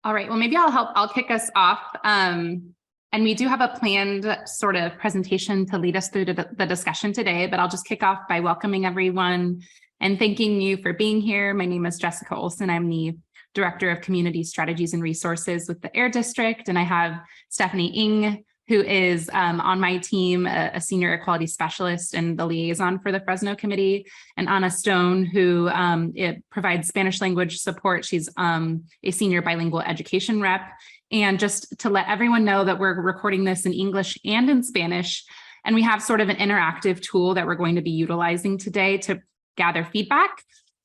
All right, well, maybe I'll kick us off. And we do have a planned sort of presentation to lead us through the discussion today, but I'll just kick off by welcoming everyone and thanking you for being here. My name is Jessica Olson. I'm the Director of Community Strategies and Resources with the Air District. And I have Stephanie Ng, who is on my team, a Senior Equality Specialist and the liaison for the Fresno Committee, and Anna Stone, who provides Spanish language support. She's a Senior Bilingual Education Rep. And just to let everyone know that we're recording this in English and in Spanish, and we have sort of an interactive tool that we're going to be utilizing today to gather feedback.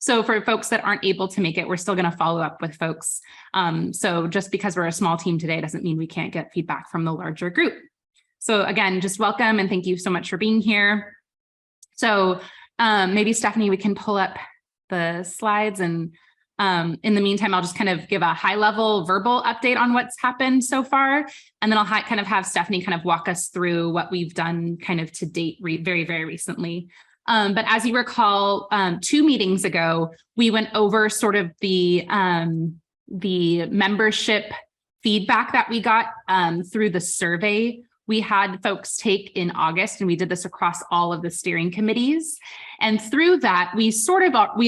So for folks that aren't able to make it, we're still going to follow up with folks. So just because we're a small team today doesn't mean we can't get feedback from the larger group. So again, just welcome and thank you so much for being here. So maybe Stephanie, we can pull up the slides, and in the meantime, I'll just kind of give a high level verbal update on what's happened so far. And then I'll kind of have Stephanie kind of walk us through what we've done kind of to date very, very recently. But as you recall, 2 meetings ago, we went over sort of the membership feedback that we got through the survey we had folks take in August, and we did this across all of the steering committees. And through that, we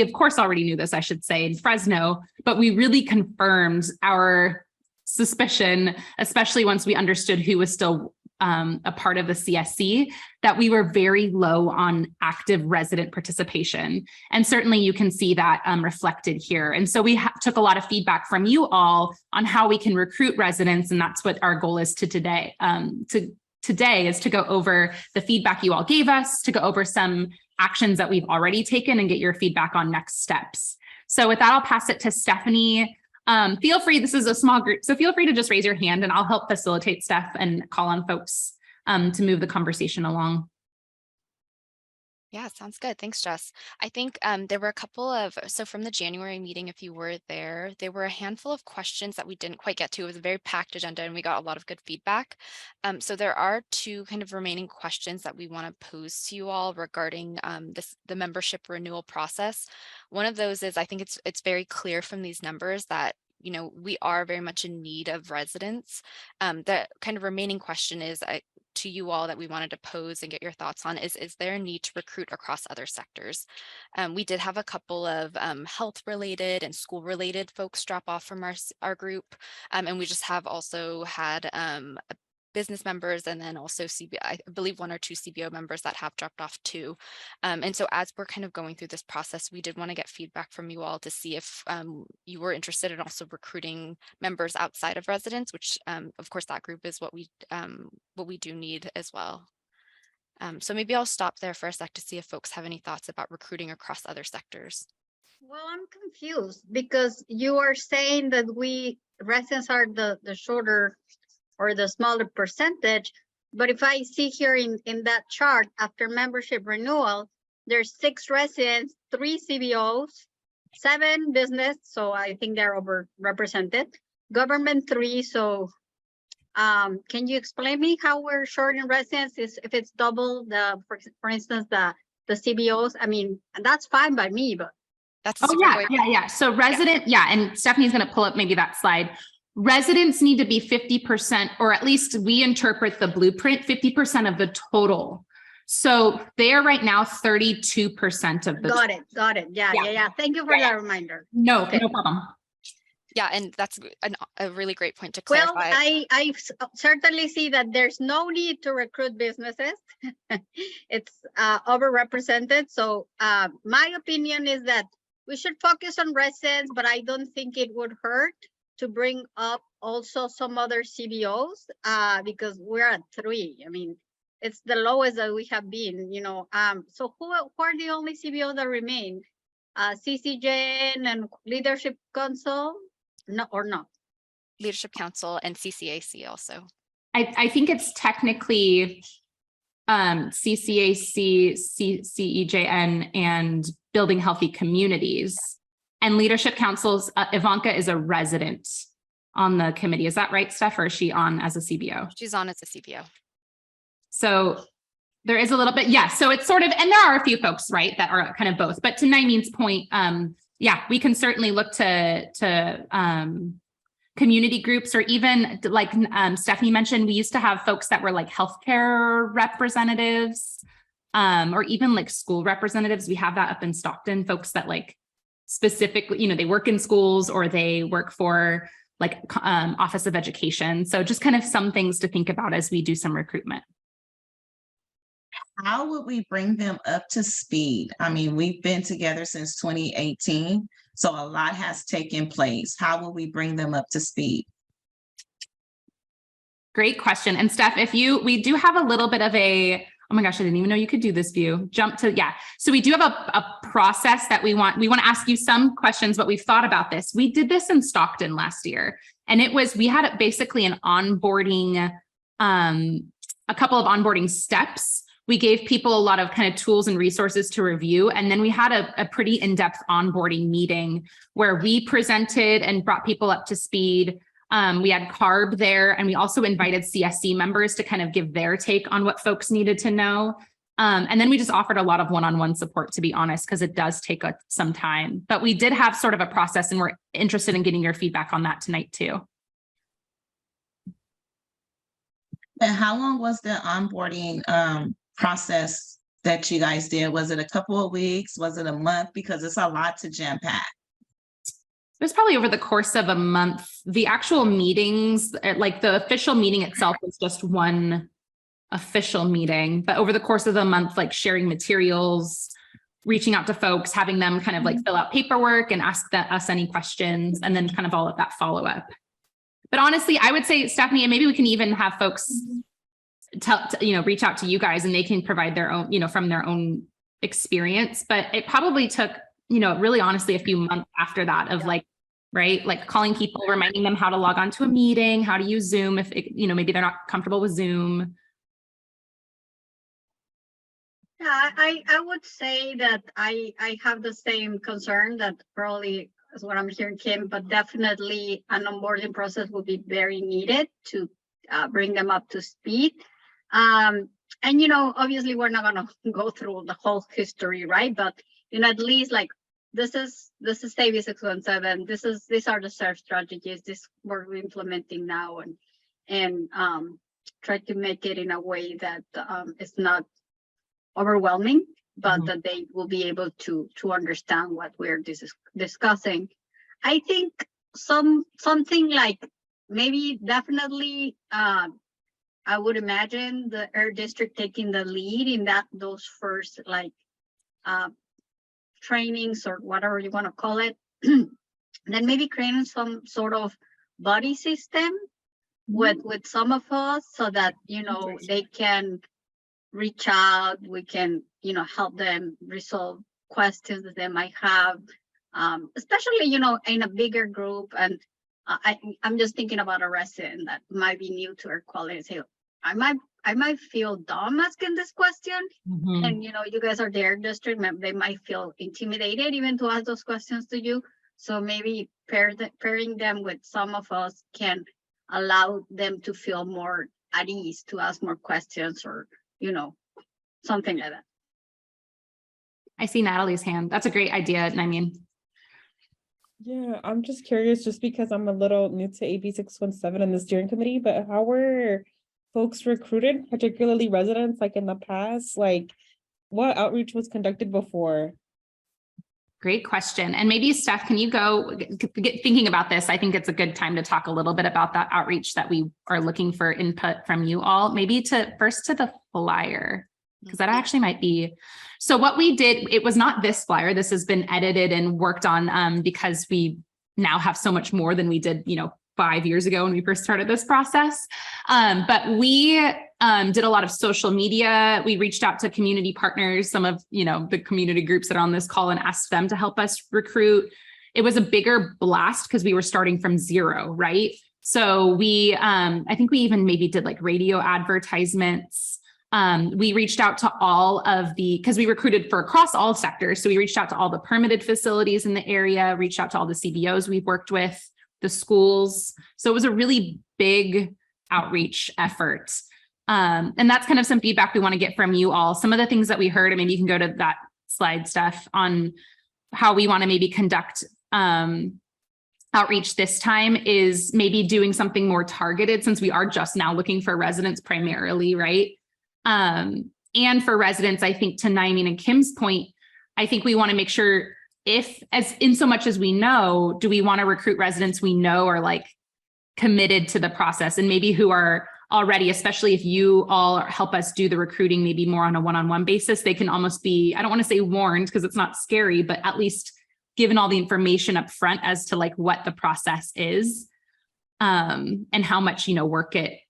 of course already knew this, I should say, in Fresno, but we really confirmed our suspicion, especially once we understood who was still a part of the CSC, that we were very low on active resident participation. And certainly you can see that reflected here. And so we took a lot of feedback from you all on how we can recruit residents. And that's what our goal is today is to go over the feedback you all gave us, to go over some actions that we've already taken and get your feedback on next steps. So with that, I'll pass it to Stephanie. Feel free, this is a small group, so feel free to just raise your hand and I'll help facilitate Steph and call on folks to move the conversation along. Yeah, sounds good. Thanks, Jess. I think there were a couple so from the January meeting, if you were there were a handful of questions that we didn't quite get to. It was a very packed agenda and we got a lot of good feedback. So there are 2 kind of remaining questions that we want to pose to you all regarding the membership renewal process. One of those is, I think it's very clear from these numbers that we are very much in need of residents. The kind of remaining question is to you all that we wanted to pose and get your thoughts on is there a need to recruit across other sectors? We did have a couple of health related and school related folks drop off from our group. And we just have also had business members and then also I believe 1 or 2 CBO members that have dropped off too. And so as we're kind of going through this process, we did want to get feedback from you all to see if you were interested in also recruiting members outside of residents, which of course that group is what we do need as well. So maybe I'll stop there for a sec to see if folks have any thoughts about recruiting across other sectors. Well, I'm confused because you are saying that residents are the shorter or the smaller percentage. But if I see here in that chart, after membership renewal, there's 6 residents, 3 CBOs, 7 business. So I think they're overrepresented. Government 3. So can you explain me how we're short in residents if it's double for instance, the CBOs? I mean, that's fine by me, but. That's yeah. So resident, and Stephanie's going to pull up maybe that slide. Residents need to be 50%, or at least we interpret the blueprint, 50% of the total. So they are right now 32% of the Got it. Yeah. Thank you for that reminder. No problem. Yeah, and that's a really great point to clarify. Well, I certainly see that there's no need to recruit businesses. It's overrepresented. So my opinion is that we should focus on residents, but I don't think it would hurt to bring up also some other CBOs because we're at 3. I mean, it's the lowest that we have been, So who are the only CBO that remain? CCJ and Leadership Council? No, or not? Leadership Council and CCAC also. I think it's technically CCAC, CEJN, and Building Healthy Communities. And Leadership Council's Ivanka is a resident on the committee. Is that right, Steph, or is she on as a CBO? She's on as a CBO. So there is a little bit, so it's sort of, and there are a few folks, right, that are kind of both. But to Naimeen's point, we can certainly look to community groups, or even like Stephanie mentioned, we used to have folks that were like healthcare representatives, or even like school representatives. We have that up in Stockton, folks that like specifically, you know, they work in schools or they work for like Office of Education. So just kind of some things to think about as we do some recruitment. How would we bring them up to speed? I mean, we've been together since 2018, so a lot has taken place. How will we bring them up to speed? Great question. And Steph, we do have a little bit of a, oh my gosh, I didn't even know you could do this view. Jump to, yeah. So we do have a process that we want to ask you some questions, but we've thought about this. We did this in Stockton last year, and we had basically an onboarding, a couple of onboarding steps. We gave people a lot of kind of tools and resources to review. And then we had a pretty in-depth onboarding meeting where we presented and brought people up to speed. We had CARB there, and we also invited CSC members to kind of give their take on what folks needed to know. And then we just offered a lot of one-on-one support, to be honest, because it does take some time. But we did have sort of a process, and we're interested in getting your feedback on that tonight too. And how long was the onboarding process that you guys did? Was it a couple of weeks? Was it a month? Because it's a lot to jam pack. It was probably over the course of a month. The actual meetings, like the official meeting itself, was just one official meeting, but over the course of the month, like sharing materials, reaching out to folks, having them kind of like fill out paperwork and ask us any questions, and then kind of all of that follow up. But honestly, I would say, Stephanie, and maybe we can even have folks reach out to you guys, and they can provide their own, from their own experience. But it probably took, really honestly, a few months after that of like calling people, reminding them how to log on to a meeting, how to use Zoom if maybe they're not comfortable with Zoom. Yeah, I would say that I have the same concern that probably is what I'm hearing, Kim, but definitely an onboarding process would be very needed to bring them up to speed. And obviously we're not gonna go through the whole history, right? But at least like this is AB 617. These are the search strategies. This we're implementing now, and try to make it in a way that it's not overwhelming, but that they will be able to understand what we're discussing. I think something like maybe definitely I would imagine the Air District taking the lead in those first like trainings or whatever you want to call it. Then maybe creating some sort of buddy system with some of us, so that they can reach out. We can help them resolve questions that they might have, especially in a bigger group. And I'm just thinking about a resident that might be new to our quality and say, I might feel dumb asking this question, and you guys are their district, they might feel intimidated even to ask those questions to you. So maybe pairing them with some of us can allow them to feel more at ease to ask more questions, or something like that. I see Natalie's hand. That's a great idea. And I mean, yeah, I'm just curious, just because I'm a little new to AB 617 and the steering committee, but how were folks recruited, particularly residents, like in the past? Like, what outreach was conducted before? Great question. And maybe Steph, can you go get thinking about this? I think it's a good time to talk a little bit about that outreach that we are looking for input from you all, maybe first to the flyer, because that actually might be. So what we did, it was not this flyer. This has been edited and worked on because we now have so much more than we did, 5 years ago when we first started this process. But we did a lot of social media. We reached out to community partners, some of, the community groups that are on this call, and asked them to help us recruit. It was a bigger blast because we were starting from zero, right? So we, I think we even maybe did like radio advertisements. We reached out to all of because we recruited for across all sectors. So we reached out to all the permitted facilities in the area, reached out to all the CBOs we've worked with, the schools. So it was a really big outreach effort. And that's kind of some feedback we want to get from you all. Some of the things that we heard, and maybe you can go to that slide, Steph, on how we want to maybe conduct outreach this time is maybe doing something more targeted, since we are just now looking for residents primarily, right? And for residents, I think to Naimeen and Kim's point, I think we want to make sure if, as in so much as we know, do we want to recruit residents we know are like committed to the process, and maybe who are already, especially if you all help us do the recruiting, maybe more on a one-on-one basis, they can almost be, I don't want to say warned because it's not scary, but at least given all the information up front as to like what the process is, and how much, work it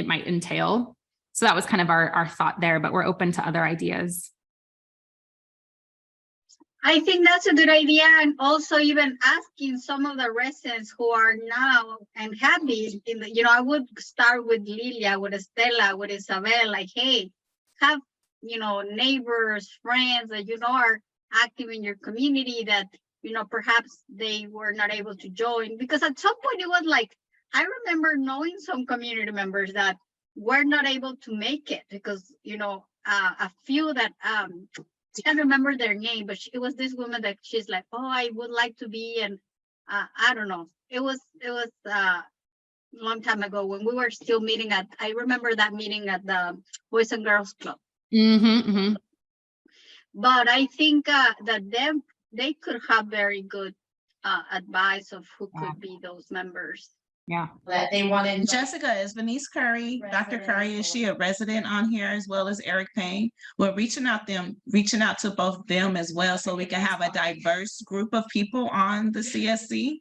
might entail. So that was kind of our thought there, but we're open to other ideas. I think that's a good idea. And also even asking some of the residents who are now and have been in the, I would start with Lilia, with Estela, with Isabel, like, hey, have, neighbors, friends that, are active in your community that, perhaps they were not able to join. Because at some point it was like, I remember knowing some community members that were not able to make it because, a few that, I can't remember their name, but it was this woman that she's like, oh, I would like to be, and I don't know. It was a long time ago when we were still meeting I remember that meeting at the Boys and Girls Club. But I think that they could have very good advice of who could be those members. Yeah. That they wanted. Jessica, is Venice Curry, Dr. Curry, is she a resident on here as well as Eric Payne? We're reaching out to both them as well, so we can have a diverse group of people on the CSC.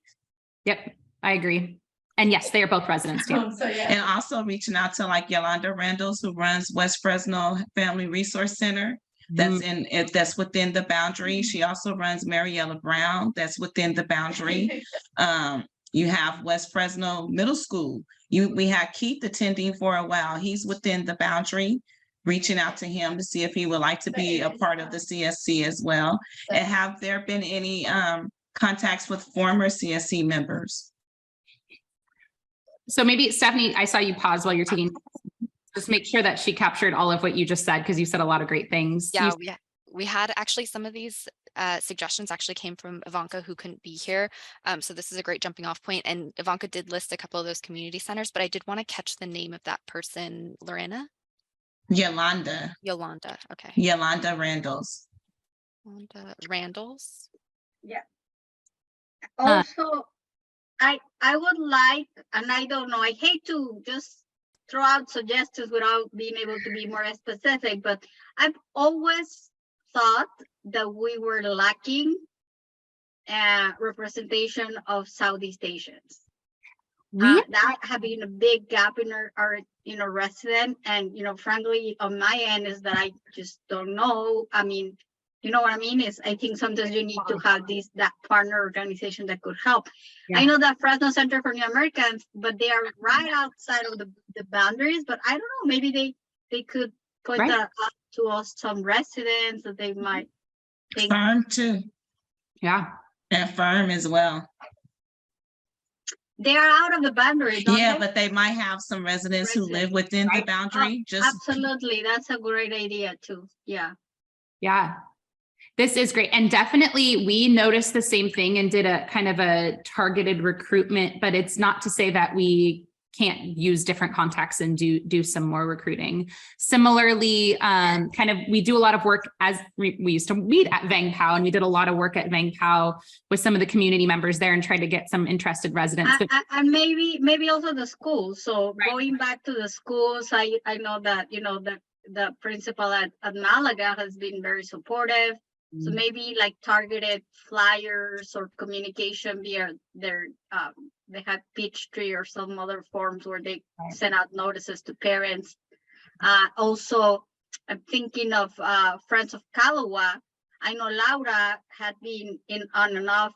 Yep, I agree. And yes, they are both residents too. And also reaching out to like Yolanda Randalls, who runs West Fresno Family Resource Center. That's within the boundary. She also runs Mariella Brown. That's within the boundary. You have West Fresno Middle School. We had Keith attending for a while. He's within the boundary, reaching out to him to see if he would like to be a part of the CSC as well. And have there been any contacts with former CSC members? So maybe Stephanie, I saw you pause while you're taking, just make sure that she captured all of what you just said, because you said a lot of great things. Yeah, we had actually some of these suggestions actually came from Ivanka, who couldn't be here. So this is a great jumping off point. And Ivanka did list a couple of those community centers, but I did want to catch the name of that person, Lorena? Yolanda. Okay. Yolanda Randalls. Randalls? Yeah. Also, I would like, and I don't know, I hate to just throw out suggestions without being able to be more specific, but I've always thought that we were lacking representation of Southeast Asians. That have been a big gap in our resident, and frankly on my end is that I just don't know. I mean, you know what I mean? Is I think sometimes you need to have that partner organization that could help. Yeah. I know that Fresno Center for New Americans, but they are right outside of the boundaries. But I don't know, maybe they could point that out to us, some residents that they might think. Firm too. Yeah. And Firm as well. They are out of the boundary, don't they? But they might have some residents who live within the boundary. Absolutely. That's a great idea too. Yeah. Yeah. This is great. And definitely we noticed the same thing and did a kind of a targeted recruitment, but it's not to say that we can't use different contacts and do some more recruiting. Similarly, kind of, we do a lot of work as we used to meet at Vang Pao, and we did a lot of work at Vang Pao with some of the community members there and tried to get some interested residents. And maybe also the schools. So going back to the schools, I know that, the principal at Malaga has been very supportive. So maybe like targeted flyers or communication via their, they have Peachtree or some other forms where they send out notices to parents. Also, I'm thinking of Friends of Calawa. I know Laura had been in on and off,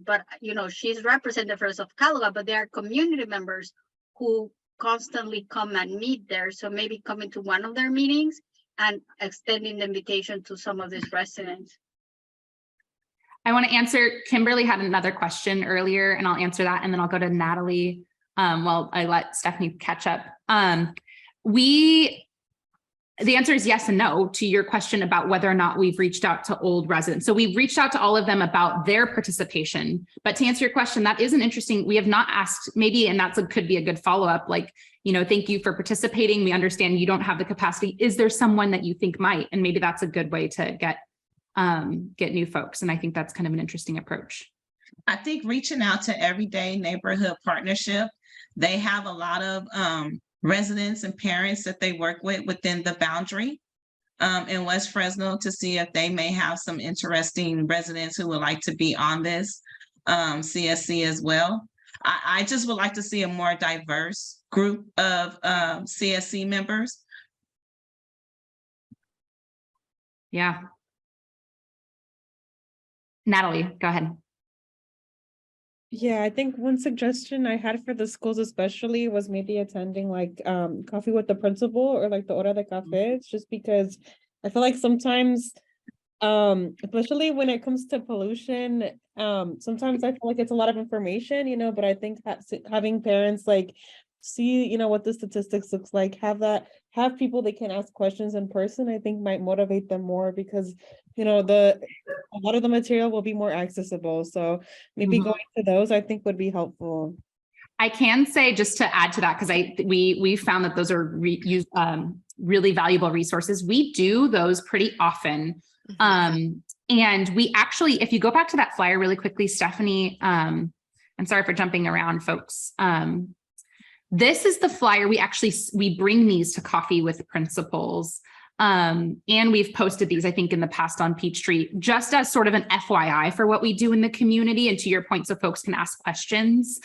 but she's represented Friends of Calawa, but there are community members who constantly come and meet there. So maybe coming to one of their meetings and extending the invitation to some of these residents. I want to answer, Kimberly had another question earlier, and I'll answer that, and then I'll go to Natalie while I let Stephanie catch up. We The answer is yes and no to your question about whether or not we've reached out to old residents. So we've reached out to all of them about their participation. But to answer your question, that is an interesting, we have not asked maybe, and that's could be a good follow-up, like, you know, thank you for participating. We understand you don't have the capacity. Is there someone that you think might? And maybe that's a good way to get new folks. And I think that's kind of an interesting approach. I think reaching out to Everyday Neighborhood Partnership, they have a lot of residents and parents that they work with within the boundary in West Fresno to see if they may have some interesting residents who would like to be on this CSC as well. I just would like to see a more diverse group of CSC members. Yeah. Natalie, go ahead. Yeah, I think one suggestion I had for the schools especially was maybe attending like coffee with the principal or like the hora de café, just because I feel like sometimes especially when it comes to pollution, sometimes I feel like it's a lot of information, you know, but I think having parents like see, you know, what the statistics looks like, have people they can ask questions in person, I think might motivate them more, because, you know, a lot of the material will be more accessible. So maybe going to those, I think, would be helpful. I can say, just to add to that, because we found that those are really valuable resources. We do those pretty often. And we actually, if you go back to that flyer really quickly, Stephanie, I'm sorry for jumping around, folks. This is the flyer. We bring these to coffee with principals. And we've posted these, I think, in the past on Peachtree, just as sort of an FYI for what we do in the community. And to your point, so folks can ask questions.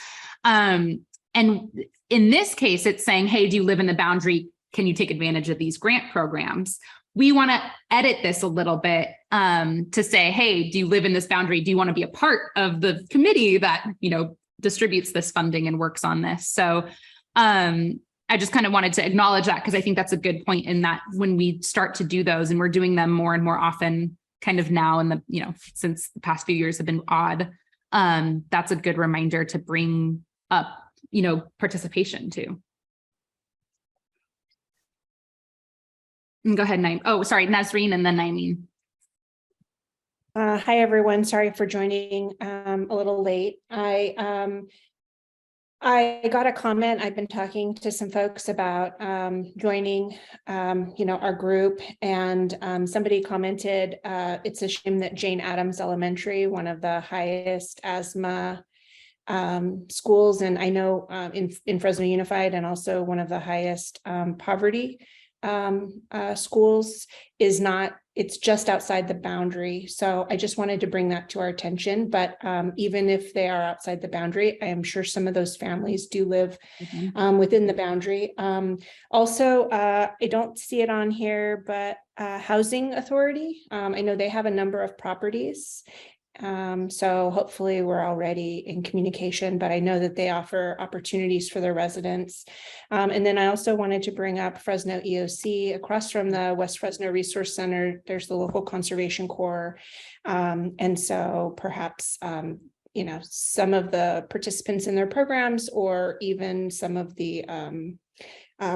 And in this case, it's saying, hey, do you live in the boundary? Can you take advantage of these grant programs? We want to edit this a little bit to say, hey, do you live in this boundary? Do you want to be a part of the committee that, you know, distributes this funding and works on this? So I just kind of wanted to acknowledge that, because I think that's a good point, in that when we start to do those, and we're doing them more and more often kind of now in the, you know, since the past few years have been odd, that's a good reminder to bring up, you know, participation too. And go ahead, Naeem. Oh, sorry, Nazreen and then Naeem. Hi, everyone. Sorry for joining a little late. I got a comment. I've been talking to some folks about joining, you know, our group, and somebody commented, it's a shame that Jane Addams Elementary, one of the highest asthma schools, and I know in Fresno Unified, and also one of the highest poverty schools, is not, it's just outside the boundary. So I just wanted to bring that to our attention. But even if they are outside the boundary, I am sure some of those families do live within the boundary. Also, I don't see it on here, but Housing Authority, I know they have a number of properties. So hopefully we're already in communication, but I know that they offer opportunities for their residents. And then I also wanted to bring up Fresno EOC. Across from the West Fresno Resource Center, there's the local conservation corps. And so perhaps, you know, some of the participants in their programs, or even some of the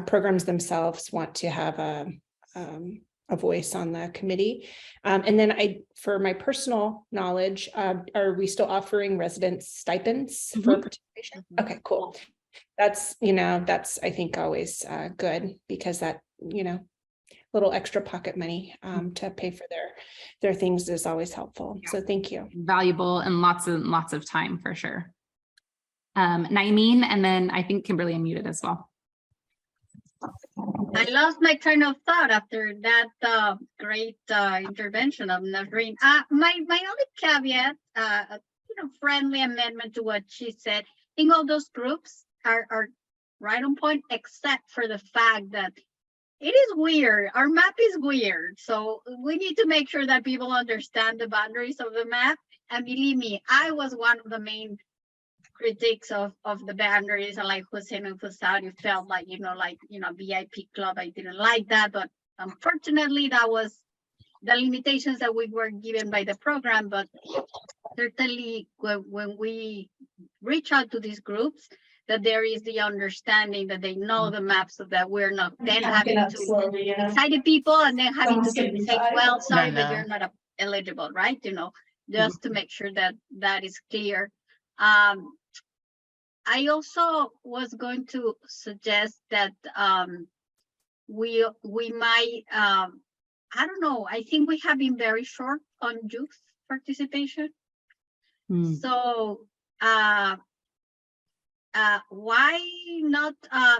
programs themselves, want to have a voice on the committee. And then for my personal knowledge, are we still offering residents stipends for participation? Okay, cool. That's, you know, that's, I think, always good, because that, you know, little extra pocket money to pay for their things is always helpful. Yeah. So thank you. Valuable, and lots of time for sure. Naeem, and then I think Kimberly unmuted as well. I lost my train of thought after that great intervention of Nazreen. My only caveat, you know, friendly amendment to what she said, I think all those groups are right on point, except for the fact that it is weird. Our map is weird. So we need to make sure that people understand the boundaries of the map. And believe me, I was one of the main critics of the boundaries, and like Hussein and Fusari felt like, you know, VIP club. I didn't like that, but unfortunately that was the limitations that we were given by the program. But certainly when we reach out to these groups, that there is the understanding that they know the map, so that we're not then having to excited people and then having to say, well, sorry, but you're not eligible, right? Just to make sure that that is clear. I also was going to suggest that we might, I don't know, I think we have been very short on youth participation. So why not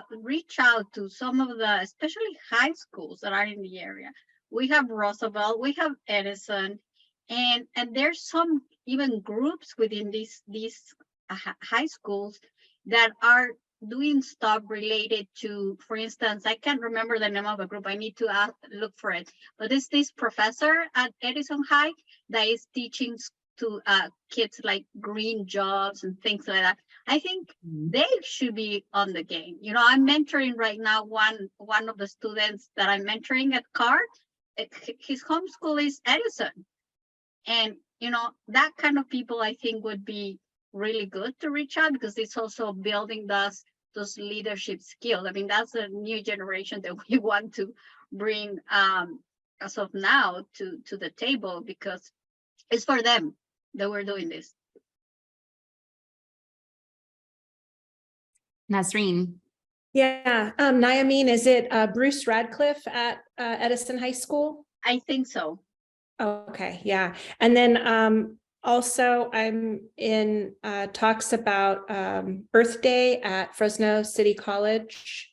reach out to some of the, especially high schools that are in the area? We have Roosevelt, we have Edison, and there's some even groups within these high schools that are doing stuff related to, for instance, I can't remember the name of a group, I need to look for it, but it's this professor at Edison High that is teaching to kids like green jobs and things like that. I think they should be on the game. I'm mentoring right now one of the students that I'm mentoring at CART. His homeschool is Edison, and that kind of people I think would be really good to reach out, because it's also building those leadership skills. I mean, that's a new generation that we want to bring as of now to the table, because it's for them that we're doing this. Nasreen. Yeah, Nyameen, is it Bruce Radcliffe at Edison High School? I think so. Okay, yeah. And then also I'm in talks about Earth Day at Fresno City College.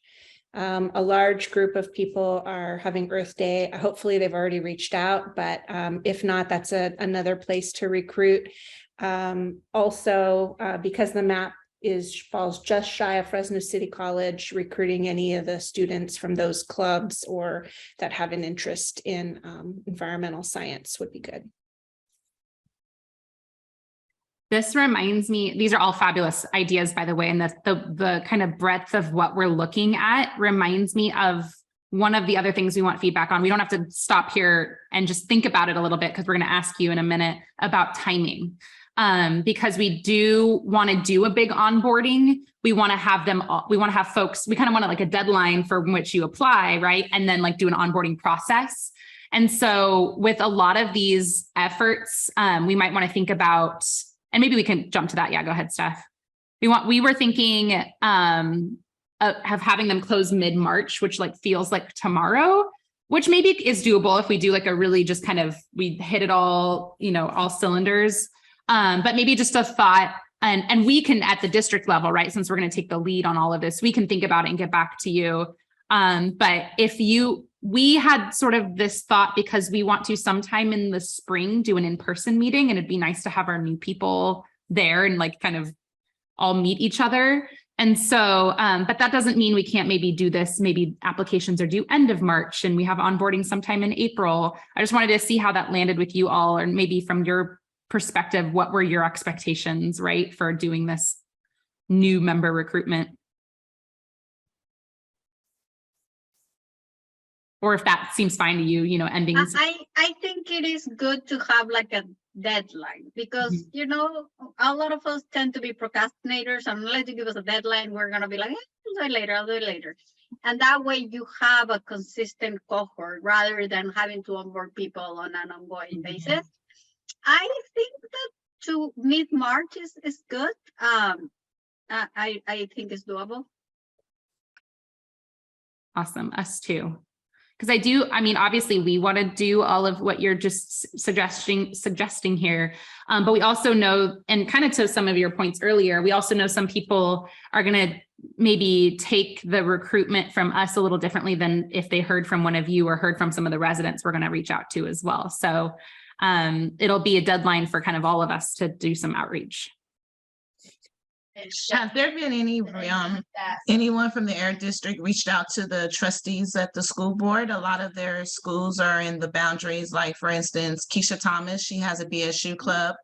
A large group of people are having Earth Day. Hopefully they've already reached out, but if not, that's another place to recruit. Also, because the map falls just shy of Fresno City College, recruiting any of the students from those clubs or that have an interest in environmental science would be good. This reminds me, these are all fabulous ideas, by the way, and the kind of breadth of what we're looking at reminds me of one of the other things we want feedback on. We don't have to stop here and just think about it a little bit, because we're going to ask you in a minute about timing. Because we do want to do a big onboarding. We want to have them all, we want to have folks, we kind of want like a deadline for which you apply, right? And then like do an onboarding process. And so with a lot of these efforts, we might want to think about, and maybe we can jump to that. Yeah, go ahead, Steph. We were thinking of having them close mid-March, which like feels like tomorrow, which maybe is doable if we do like a really just kind of, we hit it all, all cylinders. But maybe just a thought, and we can at the district level, right? Since we're going to take the lead on all of this, we can think about it and get back to you. But we had sort of this thought, because we want to sometime in the spring do an in-person meeting, and it'd be nice to have our new people there and like kind of all meet each other. And so, but that doesn't mean we can't maybe do this. Maybe applications are due end of March and we have onboarding sometime in April. I just wanted to see how that landed with you all, or maybe from your perspective, what were your expectations, right, for doing this new member recruitment? Or if that seems fine to you, ending. I think it is good to have like a deadline, because, a lot of us tend to be procrastinators, and unless you give us a deadline, we're going to be like, I'll do it later. And that way you have a consistent cohort rather than having to onboard people on an ongoing basis. I think that to mid-March is good. I think it's doable. Awesome. Us too. Because obviously we want to do all of what you're just suggesting here. But we also know, and kind of to some of your points earlier, we also know some people are going to maybe take the recruitment from us a little differently than if they heard from one of you or heard from some of the residents we're going to reach out to as well. So it'll be a deadline for kind of all of us to do some outreach. Has there been anyone from the Air District reached out to the trustees at the school board? A lot of their schools are in the boundaries, like for instance, Keisha Thomas, she has a BSU club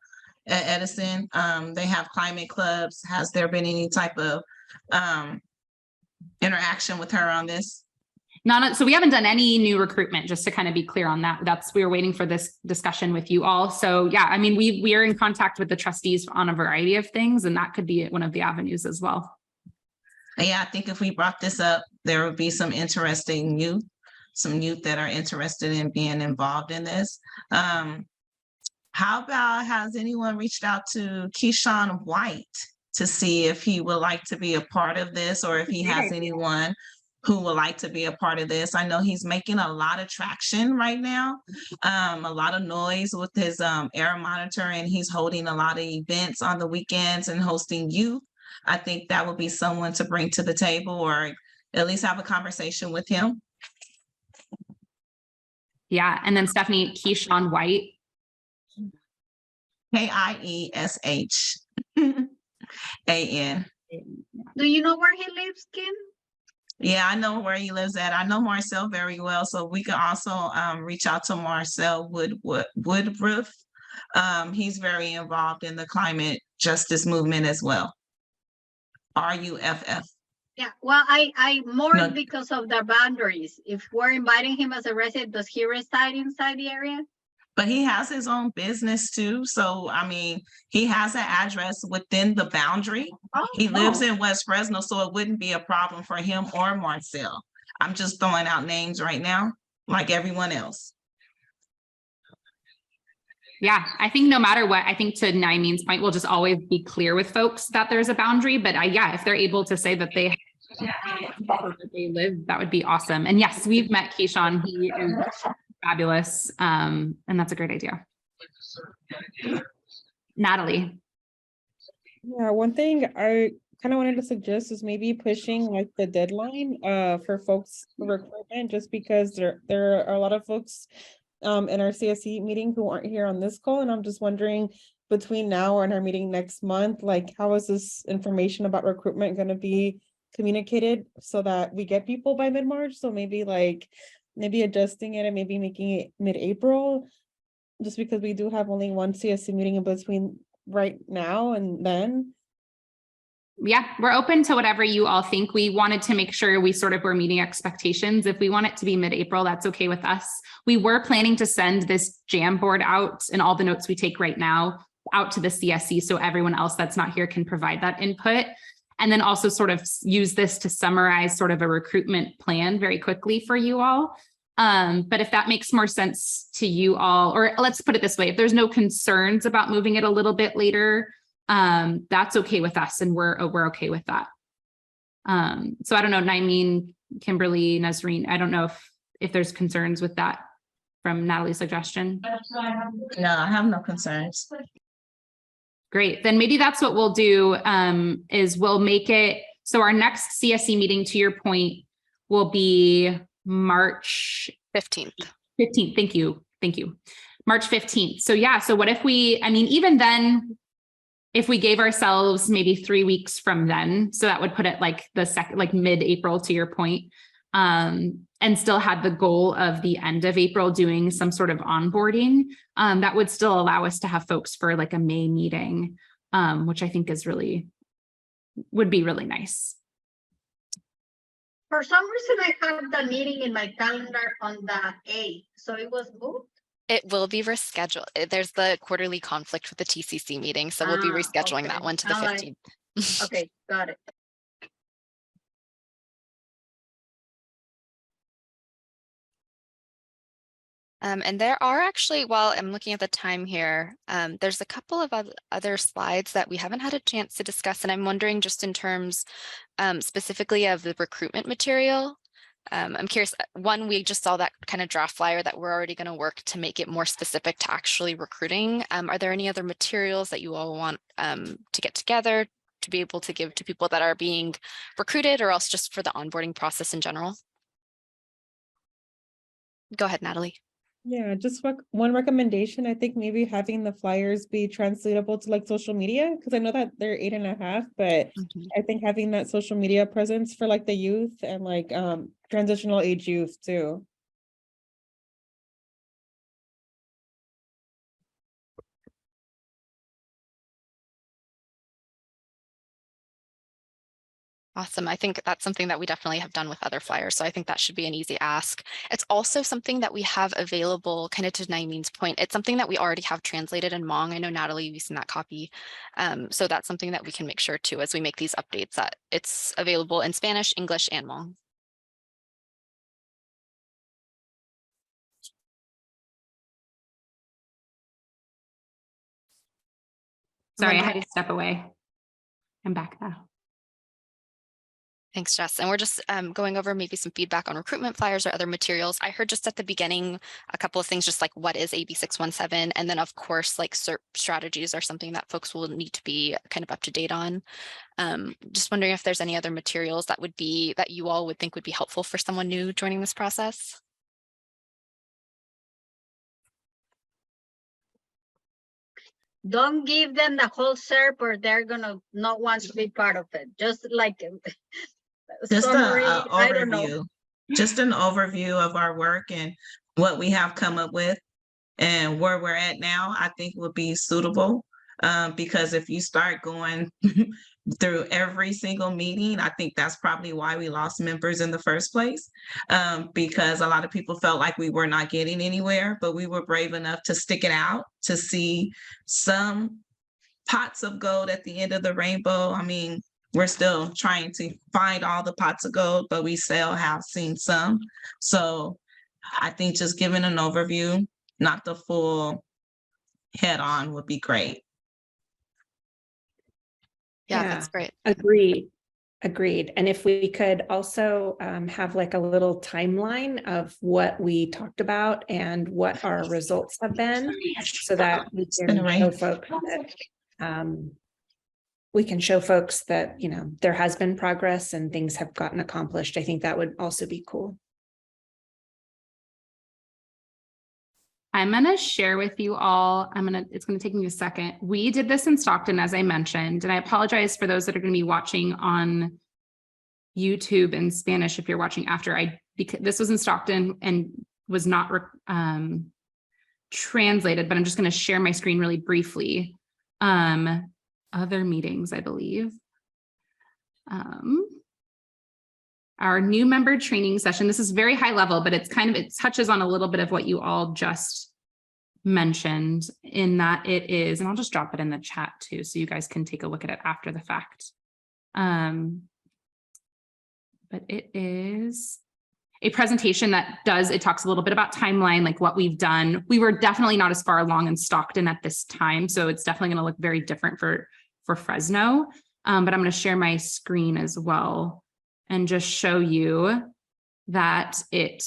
at Edison. They have climate clubs. Has there been any type of interaction with her on this? So we haven't done any new recruitment, just to kind of be clear on that. We were waiting for this discussion with you all. So yeah, we are in contact with the trustees on a variety of things, and that could be one of the avenues as well. Yeah, I think if we brought this up, there would be some interesting youth, some youth that are interested in being involved in this. How about, has anyone reached out to Keyshawn White to see if he would like to be a part of this, or if he has anyone who would like to be a part of this? I know he's making a lot of traction right now, a lot of noise with his air monitor, and he's holding a lot of events on the weekends and hosting youth. I think that would be someone to bring to the table, or at least have a conversation with him. Yeah. And then Stephanie, Keyshawn White. Kieshan. Do you know where he lives, Kim? Yeah, I know where he lives at. I know Marcel very well, so we can also reach out to Marcel Woodruff. He's very involved in the climate justice movement as well. RUFF. Yeah, well, I more No. because of the boundaries. If we're inviting him as a resident, does he reside inside the area? But he has his own business too. So, I mean, he has an address within the boundary. He lives in West Fresno, so it wouldn't be a problem for him or Marcel. I'm just throwing out names right now, like everyone else. Yeah, I think no matter what, I think to Naimeen's point, we'll just always be clear with folks that there's a boundary. But yeah, if they're able to say that they live, that would be awesome. And yes, we've met Keyshawn. He is fabulous. And that's a great idea. Natalie. Yeah, one thing I kind of wanted to suggest is maybe pushing like the deadline for folks for recruitment, just because there are a lot of folks in our CSC meeting who aren't here on this call. And I'm just wondering, between now and our meeting next month, like, how is this information about recruitment going to be communicated so that we get people by mid-March? So maybe adjusting it and maybe making it mid-April, just because we do have only one CSC meeting in between right now and then. Yeah, we're open to whatever you all think. We wanted to make sure we sort of were meeting expectations. If we want it to be mid-April, that's okay with us. We were planning to send this jam board out and all the notes we take right now out to the CSC, so everyone else that's not here can provide that input. And then also sort of use this to summarize sort of a recruitment plan very quickly for you all. But if that makes more sense to you all, or let's put it this way, if there's no concerns about moving it a little bit later, that's okay with us, and we're okay with that. So I don't know, Naimeen, Kimberly, Nazreen, I don't know if there's concerns with that from Natalie's suggestion. No, I have no concerns. Great, then maybe that's what we'll do, is we'll make it, so our next CSC meeting, to your point, will be March 15th. 15th, thank you. March 15th. So yeah, so what if we, I mean, even then, if we gave ourselves maybe 3 weeks from then, so that would put it like the second, like mid-April, to your point, and still had the goal of the end of April doing some sort of onboarding, that would still allow us to have folks for like a May meeting, which I think is would be really nice. For some reason, I have the meeting in my calendar on the 8th, so it was moved. It will be rescheduled. There's the quarterly conflict with the TCC meeting, so we'll be rescheduling Okay. that one to the 15th. Okay, got it. And there are actually, while I'm looking at the time here, there's a couple of other slides that we haven't had a chance to discuss. And I'm wondering, just in terms specifically of the recruitment material, I'm curious, one, we just saw that kind of draft flyer that we're already going to work to make it more specific to actually recruiting. Are there any other materials that you all want to get together to be able to give to people that are being recruited, or else just for the onboarding process in general? Go ahead, Natalie. Yeah, just one recommendation. I think maybe having the flyers be translatable to like social media, because I know that they're 8.5, but I think having that social media presence for like the youth and like transitional age youth too. Awesome. I think that's something that we definitely have done with other flyers. So I think that should be an easy ask. It's also something that we have available, kind of to Naimeen's point. It's something that we already have translated in Hmong. I know, Natalie, you've seen that copy. So that's something that we can make sure too, as we make these updates, that it's available in Spanish, English, and Hmong. Sorry, I had to step away. I'm back now. Thanks, Jess. And we're just going over maybe some feedback on recruitment flyers or other materials. I heard just at the beginning a couple of things, just like what is AB 617, and then of course like CERP strategies are something that folks will need to be kind of up to date on. Just wondering if there's any other materials that you all would think would be helpful for someone new joining this process. Don't give them the whole SERP or they're gonna not want to be part of it. Just like Just summary, an I don't know. overview, just an overview of our work and what we have come up with and where we're at now, I think would be suitable. Because if you start going through every single meeting, I think that's probably why we lost members in the first place. Because a lot of people felt like we were not getting anywhere, but we were brave enough to stick it out to see some pots of gold at the end of the rainbow. I mean, we're still trying to find all the pots of gold, but we still have seen some. So I think just giving an overview, not the full head on, would be great. Yeah, that's great. Agreed. And if we could also have like a little timeline of what we talked about and what our results have been, so that we can show folks that, you know, there has been progress and things have gotten accomplished. I think that would also be cool. I'm going to share with you all, it's going to take me a second. We did this in Stockton, as I mentioned, and I apologize for those that are going to be watching on YouTube in Spanish if you're watching after. Because this was in Stockton and was not translated, but I'm just going to share my screen really briefly. Other meetings, I believe. Our new member training session. This is very high level, but it touches on a little bit of what you all just mentioned, in that it is, and I'll just drop it in the chat too, so you guys can take a look at it after the fact. But it is a presentation that talks a little bit about timeline, like what we've done. We were definitely not as far along in Stockton at this time, so it's definitely going to look very different for Fresno. But I'm going to share my screen as well and just show you that we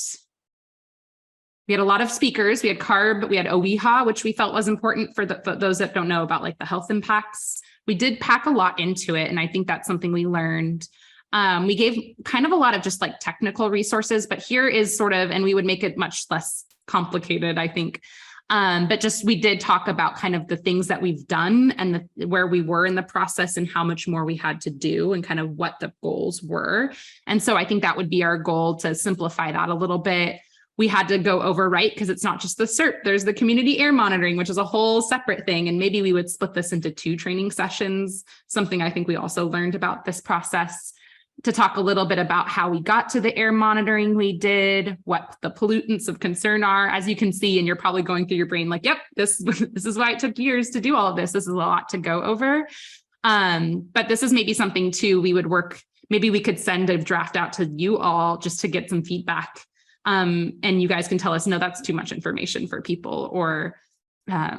had a lot of speakers. We had CARB, we had OEHA, which we felt was important for those that don't know about like the health impacts. We did pack a lot into it, and I think that's something we learned. We gave kind of a lot of just like technical resources, but here is sort of, and we would make it much less complicated, I think. But just, we did talk about kind of the things that we've done and where we were in the process and how much more we had to do and kind of what the goals were. And so I think that would be our goal, to simplify that a little bit. We had to go over, right, because it's not just the CERT, there's the community air monitoring, which is a whole separate thing. And maybe we would split this into 2 training sessions, something I think we also learned about this process, to talk a little bit about how we got to the air monitoring we did, what the pollutants of concern are. As you can see, and you're probably going through your brain like, yep, this is why it took years to do all of this. This is a lot to go over. But this is maybe something too, we would work, maybe we could send a draft out to you all just to get some feedback. And you guys can tell us, no, that's too much information for people, or, I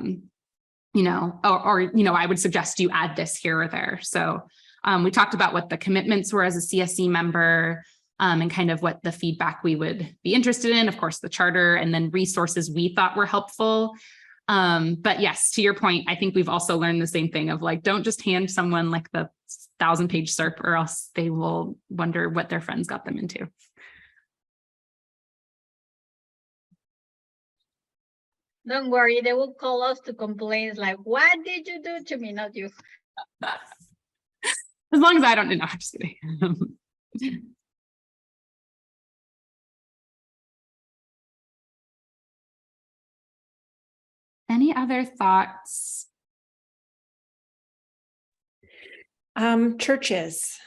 would suggest you add this here or there. So we talked about what the commitments were as a CSC member, and kind of what the feedback we would be interested in, of course, the charter, and then resources we thought were helpful. But yes, to your point, I think we've also learned the same thing of like, don't just hand someone like the 1,000-page SERP, or else they will wonder what their friends got them into. Don't worry, they will call us to complain. It's like, what did you do to me? Not you. As long as I don't know, I'm just kidding. Any other thoughts? Churches.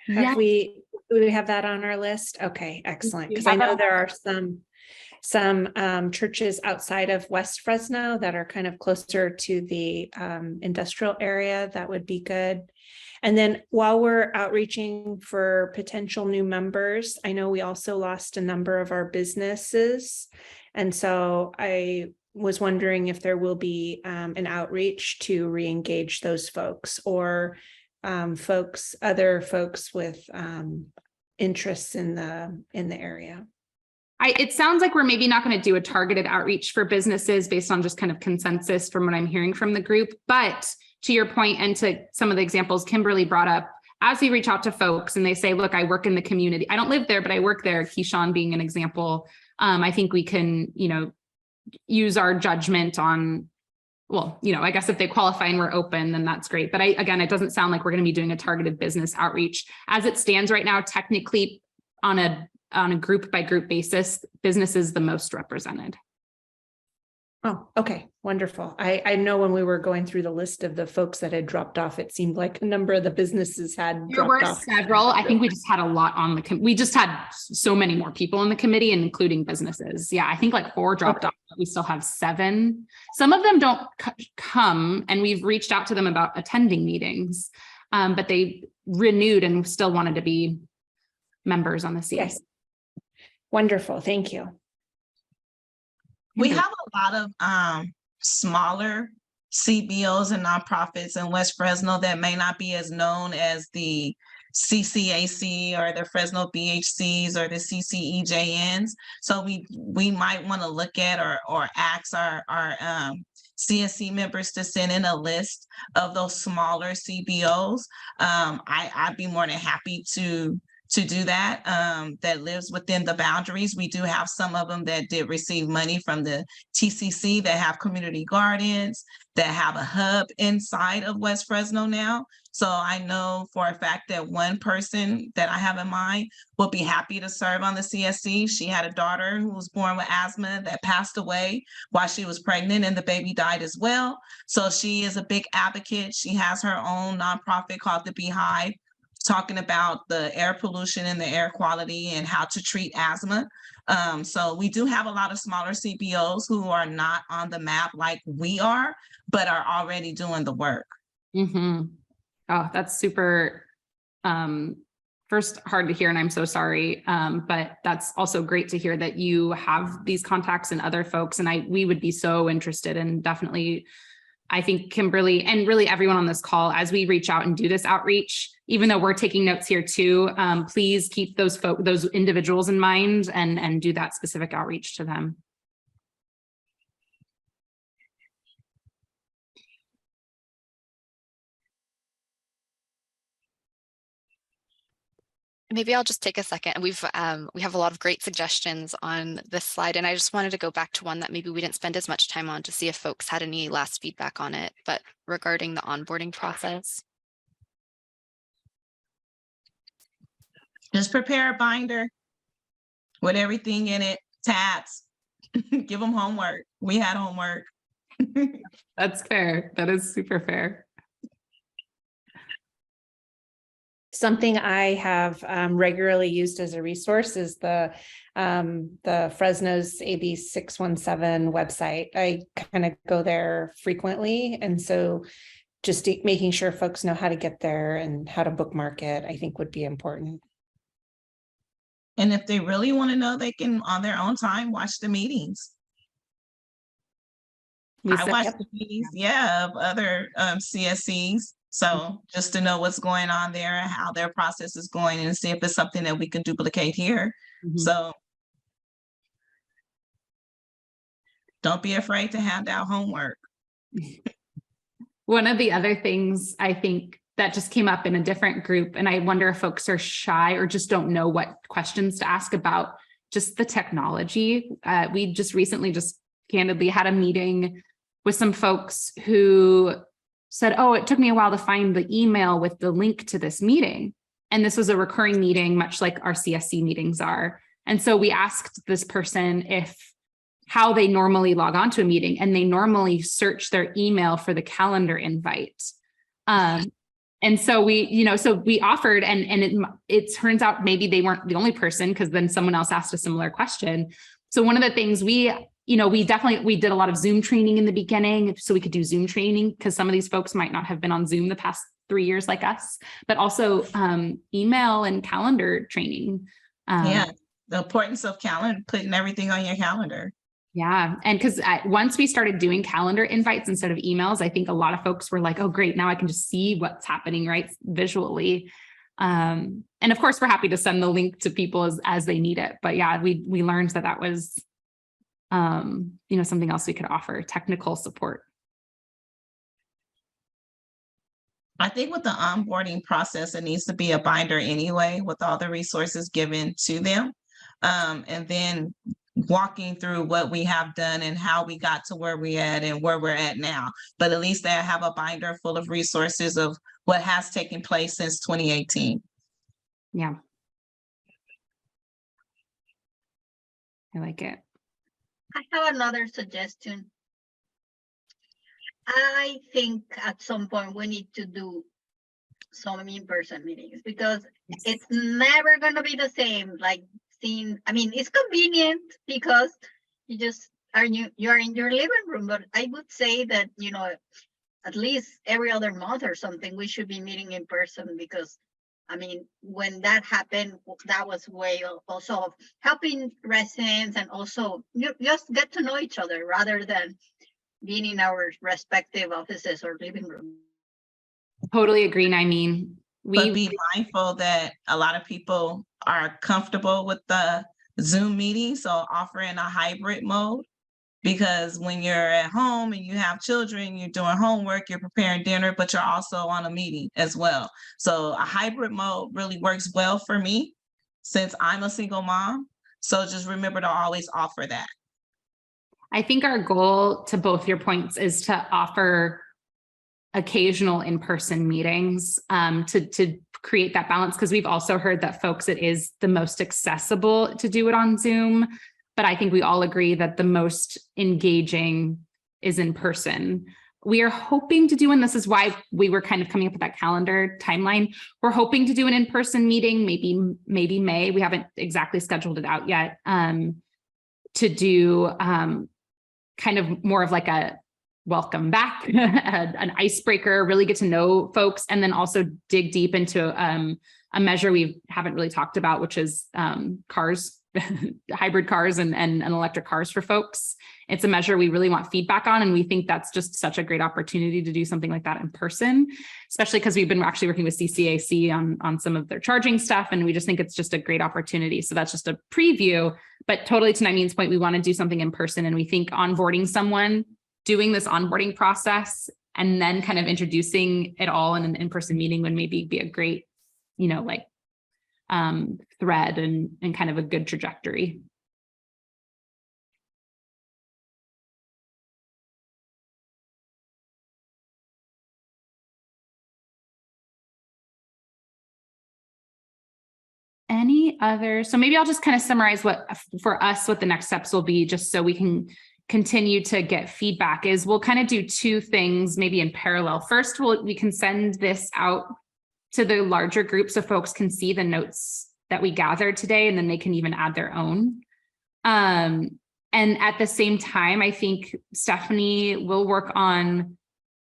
Yeah. Have we have that on our list? Okay, excellent. Because I have know it. there are some churches outside of West Fresno that are kind of closer to the industrial area. That would be good. And then while we're outreaching for potential new members, I know we also lost a number of our businesses. And so I was wondering if there will be an outreach to re-engage those folks, or other folks with interests in the area. It sounds like we're maybe not going to do a targeted outreach for businesses based on just kind of consensus from what I'm hearing from the group. But to your point, and to some of the examples Kimberly brought up, as we reach out to folks and they say, look, I work in the community. I don't live there, but I work there. Keyshawn being an example. I think we can, use our judgment on, well, I guess if they qualify and we're open, then that's great. But again, it doesn't sound like we're going to be doing a targeted business outreach. As it stands right now, technically on a group by group basis, business is the most represented. Oh, okay, wonderful. I know when we were going through the list of the folks that had dropped off, it seemed like a number of the businesses had There were dropped off. several. I think we just had a lot on we just had so many more people in the committee, including businesses. Yeah, I think like 4 dropped off, but we still have 7. Some of them don't come, and we've reached out to them about attending meetings, but they renewed and still wanted to be members on the CSC. Yes. Wonderful, thank you. We have a lot of smaller CBOs and nonprofits in West Fresno that may not be as known as the CCAC or the Fresno BHCs or the CCEJNs. So we might want to look at or ask our CSC members to send in a list of those smaller CBOs. I'd be more than happy to do that, that lives within the boundaries. We do have some of them that did receive money from the TCC, that have community gardens, that have a hub inside of West Fresno now. So I know for a fact that one person that I have in mind will be happy to serve on the CSC. She had a daughter who was born with asthma that passed away while she was pregnant, and the baby died as well. So she is a big advocate. She has her own nonprofit called the Beehive, talking about the air pollution and the air quality and how to treat asthma. So we do have a lot of smaller CBOs who are not on the map like we are, but are already doing the work. Mm-hmm. Oh, that's super, first hard to hear, and I'm so sorry. But that's also great to hear that you have these contacts and other folks. And we would be so interested, and definitely, I think Kimberly and really everyone on this call, as we reach out and do this outreach, even though we're taking notes here too, please keep those individuals in mind and do that specific outreach to them. Maybe I'll just take a second. We have a lot of great suggestions on this slide, and I just wanted to go back to one that maybe we didn't spend as much time on to see if folks had any last feedback on it, but regarding the onboarding process. Just prepare a binder with everything in it, tabs, give them homework. We had homework. That's fair. That is super fair. Something I have regularly used as a resource is the Fresno's AB 617 website. I kind of go there frequently, and so just making sure folks know how to get there and how to bookmark it, I think would be important. And if they really want to know, they can, on their own time, watch the meetings. I watch the meetings, of other CSCs. So just to know what's going on there and how their process is going, and see if it's something that we can duplicate here. Mm-hmm. So don't be afraid to hand out homework. One of the other things I think that just came up in a different group, and I wonder if folks are shy or just don't know what questions to ask about just the technology. We just recently candidly had a meeting with some folks who said, oh, it took me a while to find the email with the link to this meeting. And this was a recurring meeting, much like our CSC meetings are. And so we asked this person how they normally log on to a meeting, and they normally search their email for the calendar invite. And so we offered, and it turns out maybe they weren't the only person, because then someone else asked a similar question. So one of the things we did a lot of Zoom training in the beginning, so we could do Zoom training, because some of these folks might not have been on Zoom the past 3 years like us, but also email and calendar training. Yeah, the importance of calendar, putting everything on your calendar. Yeah. And because once we started doing calendar invites instead of emails, I think a lot of folks were like, oh, great, now I can just see what's happening, right, visually. And of course, we're happy to send the link to people as they need it. But yeah, we learned that was, something else we could offer, technical support. I think with the onboarding process, it needs to be a binder anyway, with all the resources given to them. And then walking through what we have done and how we got to where we're at and where we're at now. But at least they have a binder full of resources of what has taken place since 2018. Yeah. I like it. I have another suggestion. I think at some point we need to do some in-person meetings, because it's never going to be the same. Like it's convenient because you're in your living room, but I would say that, at least every other month or something, we should be meeting in person, because when that happened, that was way also of helping residents, and also you just get to know each other rather than being in our respective offices or living room. Totally agree. And I mean, But be mindful that a lot of people are comfortable with the Zoom meeting, so offering a hybrid mode, because when you're at home and you have children, you're doing homework, you're preparing dinner, but you're also on a meeting as well. So a hybrid mode really works well for me, since I'm a single mom. So just remember to always offer that. I think our goal, to both your points, is to offer occasional in-person meetings to create that balance, because we've also heard that folks, it is the most accessible to do it on Zoom. But I think we all agree that the most engaging is in person. We are hoping to do, and this is why we were kind of coming up with that calendar timeline. We're hoping to do an in-person meeting, maybe May. We haven't exactly scheduled it out yet, to do kind of more of like a welcome back, an icebreaker, really get to know folks, and then also dig deep into a measure we haven't really talked about, which is cars, hybrid cars and electric cars for folks. It's a measure we really want feedback on, and we think that's just such a great opportunity to do something like that in person, especially because we've been actually working with CCAC on some of their charging stuff, and we just think it's just a great opportunity. So that's just a preview, but totally to Naimeen's point, we want to do something in person, and we think onboarding someone, doing this onboarding process, and then kind of introducing it all in an in-person meeting would maybe be a great, thread and kind of a good trajectory. Any other, so maybe I'll just kind of summarize what the next steps will be, just so we can continue to get feedback. Is we'll kind of do two things maybe in parallel. First, we can send this out to the larger group so folks can see the notes that we gathered today, and then they can even add their own. And at the same time, I think Stephanie will work on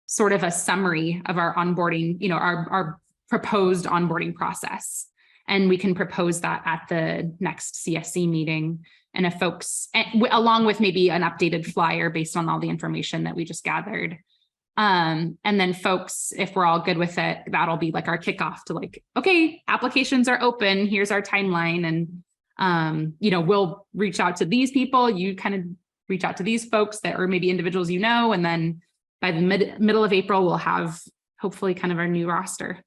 sort of a summary of our onboarding, our proposed onboarding process. And we can propose that at the next CSC meeting. And if folks, along with maybe an updated flyer based on all the information that we just gathered. And then folks, if we're all good with it, that'll be like our kickoff to okay, applications are open, here's our timeline. And, we'll reach out to these people, you kind of reach out to these folks that are maybe individuals, and then by the middle of April, we'll have hopefully kind of our new roster.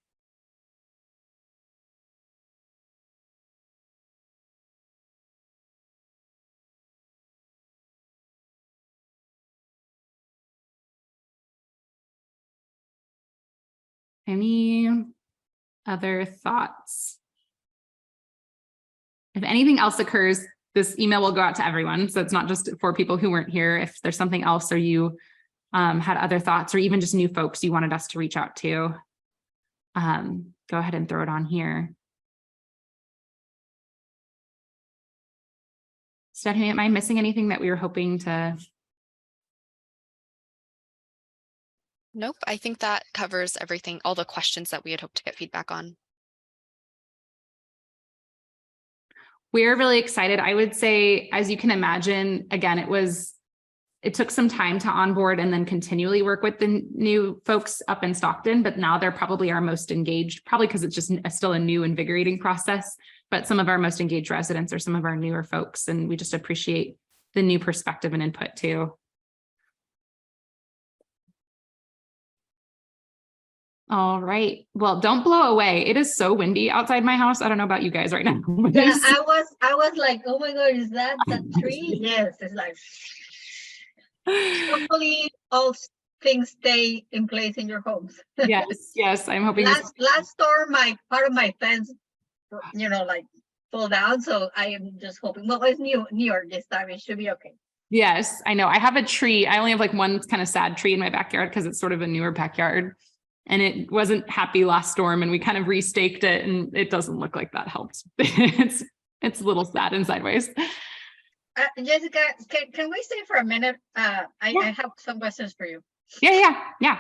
Any other thoughts? If anything else occurs, this email will go out to everyone. So it's not just for people who weren't here. If there's something else, or you had other thoughts, or even just new folks you wanted us to reach out to, go ahead and throw it on here. Stephanie, am I missing anything that we were hoping to? Nope, I think that covers everything, all the questions that we had hoped to get feedback on. We're really excited. I would say, as you can imagine, again, it took some time to onboard and then continually work with the new folks up in Stockton, but now they're probably our most engaged, probably because it's just still a new, invigorating process. But some of our most engaged residents are some of our newer folks, and we just appreciate the new perspective and input too. All right. Well, don't blow away. It is so windy outside my house. I don't know about you guys right now. Yeah, I was like, oh my God, is that tree? Yes, it's like. Hopefully, all things stay in place in your homes. Yes, I'm hoping. Last storm, part of my fence, like fall down. So I am just hoping. Well, it's New York this time. It should be okay. Yes, I know. I have a tree. I only have like one kind of sad tree in my backyard because it's sort of a newer backyard. And it wasn't happy last storm, and we kind of restaked it, and it doesn't look like that helped. It's a little sad and sideways. Jessica, can we stay for a minute? I have some questions for you. Yeah.